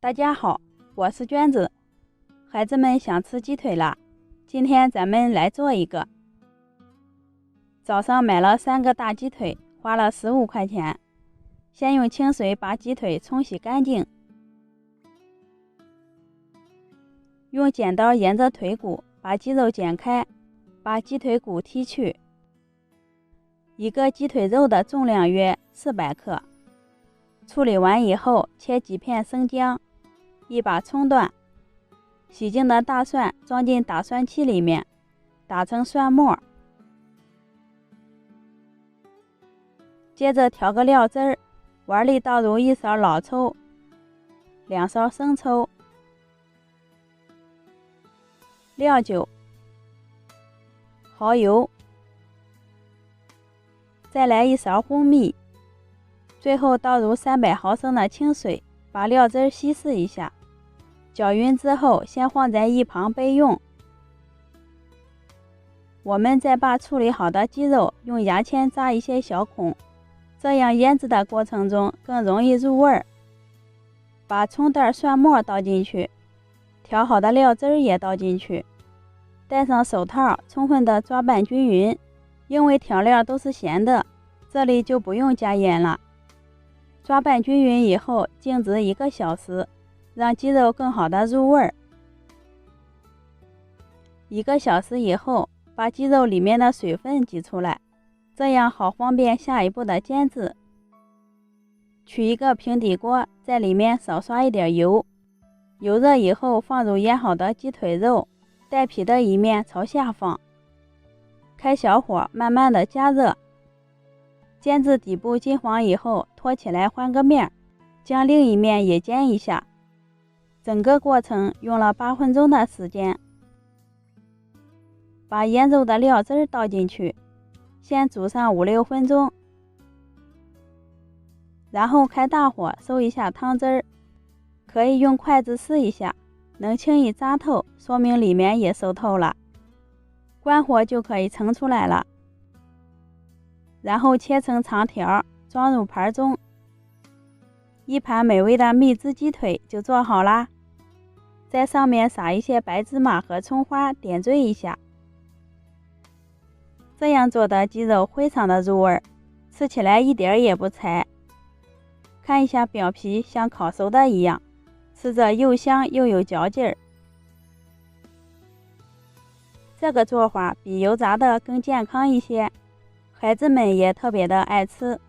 大家好，我是娟子。孩子们想吃鸡腿了，今天咱们来做一个。早上买了3个大鸡腿，花了15块钱。先用清水把鸡腿冲洗干净，用剪刀沿着腿骨把鸡肉剪开，把鸡腿骨剔去。一个鸡腿肉的重量约400克。处理完以后，切几片生姜，一把葱段，洗净的大蒜装进打蒜器里面，打成蒜末。接着调个料汁儿，碗里倒入1勺老抽，2勺生抽，料酒，蚝油，再来1勺蜂蜜，最后倒入300毫升的清水，把料汁稀释一下，搅匀之后先放在一旁备用。我们再把处理好的鸡肉用牙签扎一些小孔，这样腌制的过程中更容易入味儿。把葱段蒜末倒进去，调好的料汁也倒进去，戴上手套充分的抓拌均匀。因为调料都是咸的，这里就不用加盐了。抓拌均匀以后，静置1个小时，让鸡肉更好的入味儿。1个小时以后，把鸡肉里面的水分挤出来，这样好方便下一步的煎制。取一个平底锅，在里面少刷一点油，油热以后放入腌好的鸡腿肉，带皮的一面朝下放，开小火慢慢的加热。煎至底部金黄以后，托起来换个面，将另一面也煎一下。整个过程用了8分钟的时间。把腌肉的料汁倒进去，先煮上5-6分钟，然后开大火收一下汤汁儿，可以用筷子试一下，能轻易扎透，说明里面也熟透了。关火就可以盛出来了。然后切成长条，装入盘中。一盘美味的蜜汁鸡腿就做好啦。在上面撒一些白芝麻和葱花，点缀一下。这样做的鸡肉非常的入味，吃起来一点也不柴。看一下表皮像烤熟的一样，吃着又香又有嚼劲儿。这个做法比油炸的更健康一些，孩子们也特别的爱吃。